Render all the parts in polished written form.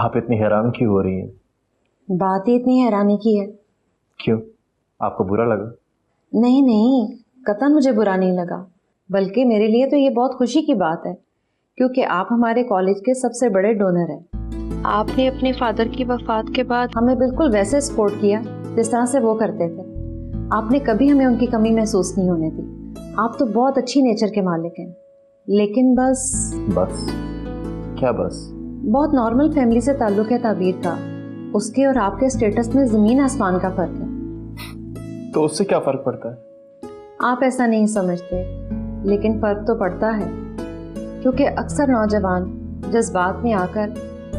आप इतनी हैरान क्यों हो रही हैं? बात ही इतनी हैरानी की है। क्यों, आपको बुरा लगा? नहीं नहीं, कतई मुझे बुरा नहीं लगा, बल्कि मेरे लिए तो ये बहुत खुशी की बात है, क्योंकि आप हमारे कॉलेज के सबसे बड़े डोनर हैं। आपने अपने फादर की वफात के बाद हमें बिल्कुल वैसे सपोर्ट किया जिस तरह से वो करते थे। आपने कभी हमें उनकी कमी महसूस नहीं होने दी। आप तो बहुत अच्छी नेचर के मालिक हैं, लेकिन बस क्या बस? बहुत नॉर्मल फैमिली से ताल्लुक है ताबीर का। उसके और आपके स्टेटस में ज़मीन आसमान का फ़र्क है। तो उससे क्या फ़र्क पड़ता है? आप ऐसा नहीं समझते, लेकिन फ़र्क तो पड़ता है, क्योंकि अक्सर नौजवान जज्बात में आकर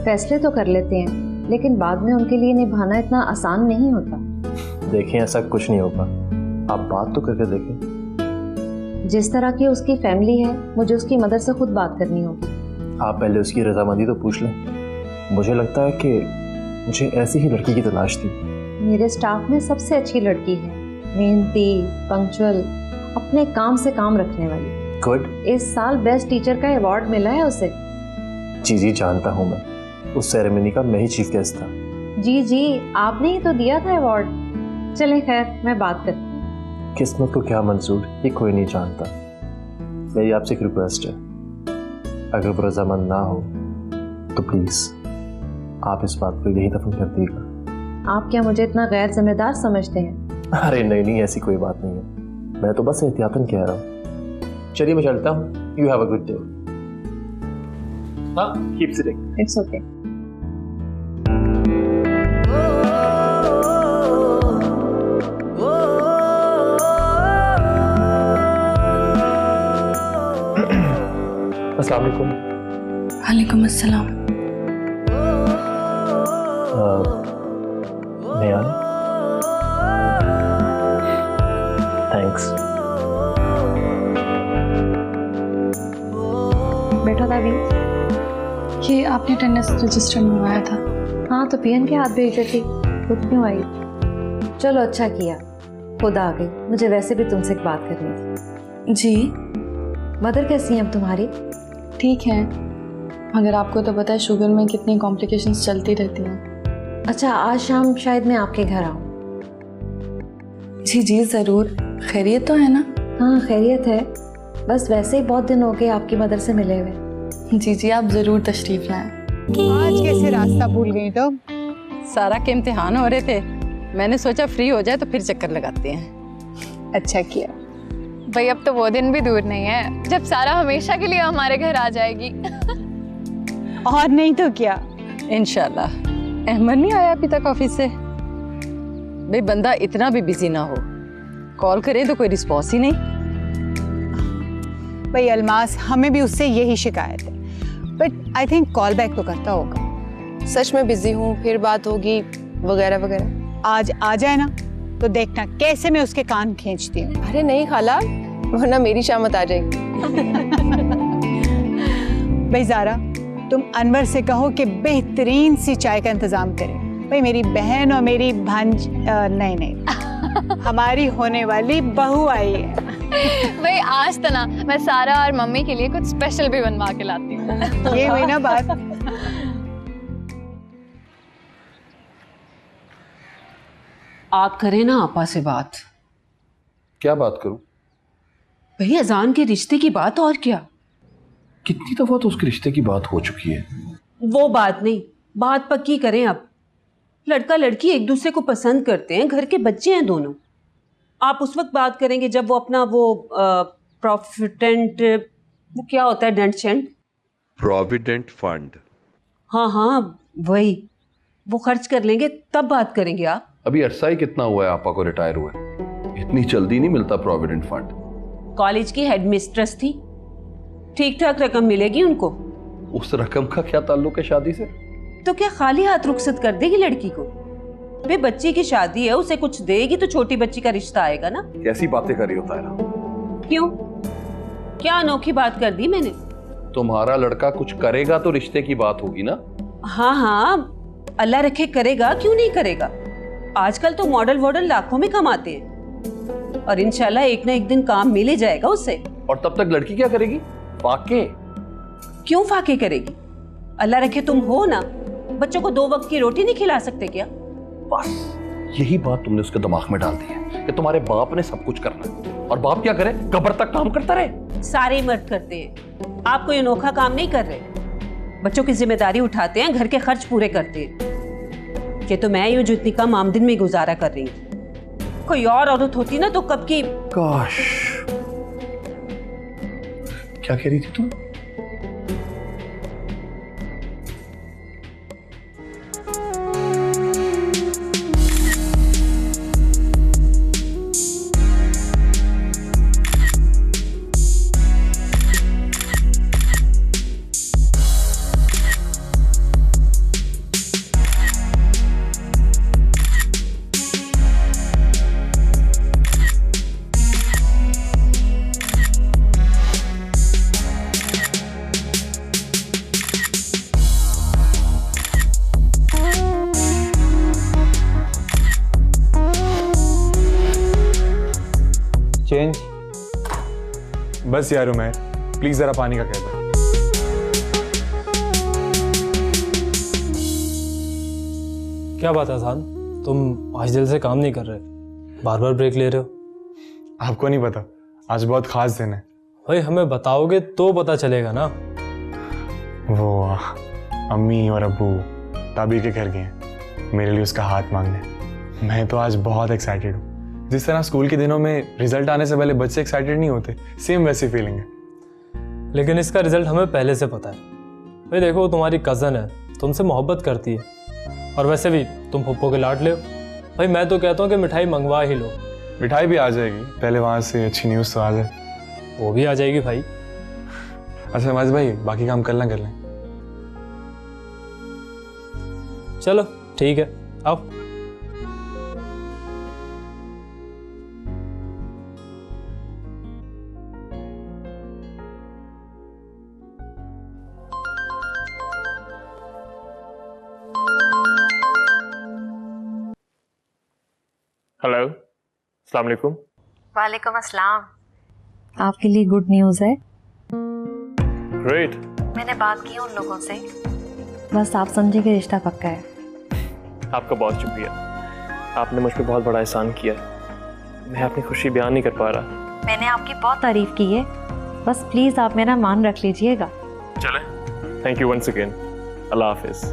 फैसले तो कर लेते हैं, लेकिन बाद में उनके लिए निभाना इतना आसान नहीं होता। देखें, ऐसा कुछ नहीं होगा, आप बात तो करके देखें। जिस तरह की उसकी फैमिली है, मुझे उसकी मदर से खुद बात करनी होगी। आप पहले उसकी रजामंदी तो पूछ लें। मुझे लगता है कि मुझे ऐसी ही लड़की की तलाश थी। मेरे स्टाफ में सबसे अच्छी लड़की है, मेहनती, पंक्चुअल, अपने काम से काम रखने वाली। गुड। इस साल बेस्ट टीचर का अवार्ड मिला है उसे। जी जानता हूँ मैं, उस सेरेमनी का मैं ही चीफ गेस्ट था। जी, आपने ही तो दिया था अवार्ड। चले खैर, मैं बात करती हूँ। किस्मत को क्या मंजूर, ये कोई नहीं जानता। मेरी आपसे एक रिक्वेस्ट है, अगर वो रजामंद ना हो तो प्लीज आप इस बात को यही दफन कर दीजिएगा। आप क्या मुझे इतना गैर जिम्मेदार समझते हैं? अरे नहीं, ऐसी कोई बात नहीं है, मैं तो बस एहतियातन कह रहा हूँ। चलिए मैं चलता हूँ। You have a good day. हाँ, कीप सिटिंग। It's okay. अस्सलाम वालेकुम। वालेकुम अस्सलाम। थैंक्स। बैठो दादी। ये आपने अटेंडेंस रजिस्टर मंगवाया था? हाँ, तो पीएन के हाथ भेजे थी, खुद क्यों आई? चलो अच्छा किया, खुद आ गई। मुझे वैसे भी तुमसे एक बात करनी थी। जी। मदर कैसी हैं अब तुम्हारी? ठीक है, मगर आपको तो पता है शुगर में कितनी कॉम्प्लिकेशंस चलती रहती हैं। अच्छा, आज शाम शायद मैं आपके घर आऊँ। जी ज़रूर। खैरियत तो है ना? हाँ खैरियत है, बस वैसे ही बहुत दिन हो गए आपकी मदर से मिले हुए। जी आप ज़रूर तशरीफ लाएं। आज कैसे रास्ता भूल गई? तो सारा के इम्तिहान हो रहे थे, मैंने सोचा फ्री हो जाए तो फिर चक्कर लगाते हैं। अच्छा किया भाई, अब तो वो दिन भी दूर नहीं है जब सारा हमेशा के लिए हमारे घर आ जाएगी। और नहीं तो क्या। इंशाल्लाह। अहमद नहीं आया अभी तक ऑफिस से? भाई बंदा इतना भी बिजी ना हो, कॉल करे तो कोई रिस्पॉन्स ही नहीं। भाई अलमास, हमें भी उससे यही शिकायत है, but I think call back तो करता होगा। सच में बिजी हूँ, फिर बात होगी वगैरह वगैरह। आज आ जाए ना तो देखना कैसे मैं उसके कान खींचती हूँ। अरे नहीं खाला, वरना मेरी शामत आ जाएगी। भाई ज़ारा, तुम अनवर से कहो कि बेहतरीन सी चाय का इंतजाम करे। भाई मेरी बहन और मेरी भांज नहीं हमारी होने वाली बहू आई है। भाई आज तो ना मैं सारा और मम्मी के लिए कुछ स्पेशल भी बनवा के लाती हूँ। ये हुई ना बात। आप करें ना आपा से बात। क्या बात करूं? भई अजान के रिश्ते की बात, और क्या। कितनी दफा तो उसके रिश्ते की बात हो चुकी है। वो बात नहीं, बात पक्की करें अब। लड़का लड़की एक दूसरे को पसंद करते हैं, घर के बच्चे हैं दोनों। आप उस वक्त बात करेंगे जब वो अपना वो प्रोविडेंट, वो क्या होता है, डेंट प्रोविडेंट फंड। हाँ वही, वो खर्च कर लेंगे, तब बात करेंगे आप। अभी अरसा ही कितना हुआ है आपा को रिटायर हुए, इतनी जल्दी नहीं मिलता प्रोविडेंट फंड। कॉलेज की हेड मिस्ट्रेस थी, ठीक ठाक रकम मिलेगी उनको। उस रकम का क्या ताल्लुक है शादी से? तो क्या खाली हाथ रुखसत कर देगी लड़की को? वे बच्ची की शादी है, उसे कुछ देगी तो छोटी बच्ची का रिश्ता आएगा ना। कैसी बातें कर रही होता है? क्यों, क्या अनोखी बात कर दी मैंने? तुम्हारा लड़का कुछ करेगा तो रिश्ते की बात होगी ना। हाँ, अल्लाह रखे करेगा, क्यों नहीं करेगा। आजकल तो मॉडल वॉडल लाखों में कमाते हैं, और इंशाल्लाह एक ना एक दिन काम मिल ही जाएगा उससे। और तब तक लड़की क्या करेगी? फाके। क्यों फाके करेगी? अल्लाह रखे तुम हो ना, बच्चों को 2 वक्त की रोटी नहीं खिला सकते क्या? बस यही बात तुमने उसके दिमाग में डाल दी है कि तुम्हारे बाप ने सब कुछ करना है और बाप क्या करे, कब्र तक काम करता रहे। सारे मर्द करते हैं, आप कोई अनोखा काम नहीं कर रहे। बच्चों की जिम्मेदारी उठाते हैं, घर के खर्च पूरे करते हैं। ये तो मैं ही हूँ जो इतनी कम आमदन में गुजारा कर रही हूँ। कोई और औरत होती ना तो कब की। काश। क्या कह रही थी तुम? चेंज। बस यार उमर, प्लीज जरा पानी का कह दो। क्या बात है आसान, तुम आज दिल से काम नहीं कर रहे, बार बार ब्रेक ले रहे हो? आपको नहीं पता, आज बहुत खास दिन है। भाई हमें बताओगे तो पता चलेगा ना। वो अम्मी और अब्बू ताबीर के घर गए हैं मेरे लिए उसका हाथ मांगने। मैं तो आज बहुत एक्साइटेड हूँ। जिस तरह स्कूल के दिनों में रिजल्ट आने से पहले बच्चे एक्साइटेड नहीं होते, सेम वैसी फीलिंग है। लेकिन इसका रिजल्ट हमें पहले से पता है। भाई देखो, वो तुम्हारी कज़न है, तुमसे मोहब्बत करती है, और वैसे भी तुम पप्पो के लाडले हो। भाई मैं तो कहता हूँ कि मिठाई मंगवा ही लो। मिठाई भी आ जाएगी, पहले वहाँ से अच्छी न्यूज़ तो आ जाए। वो भी आ जाएगी भाई। अच्छा नवाज भाई, बाकी काम कर लें। चलो ठीक है, आओ। हेलो, अस्सलाम वालेकुम। वालेकुम अस्सलाम। आपके लिए गुड न्यूज़ है। ग्रेट। मैंने बात की उन लोगों से, बस आप समझे कि रिश्ता पक्का है। आपका बहुत शुक्रिया, आपने मुझ पर बहुत बड़ा एहसान किया। मैं अपनी खुशी बयान नहीं कर पा रहा। मैंने आपकी बहुत तारीफ की है, बस प्लीज़ आप मेरा मान रख लीजिएगा। चलें। Thank you once again. Allah हाफिज़।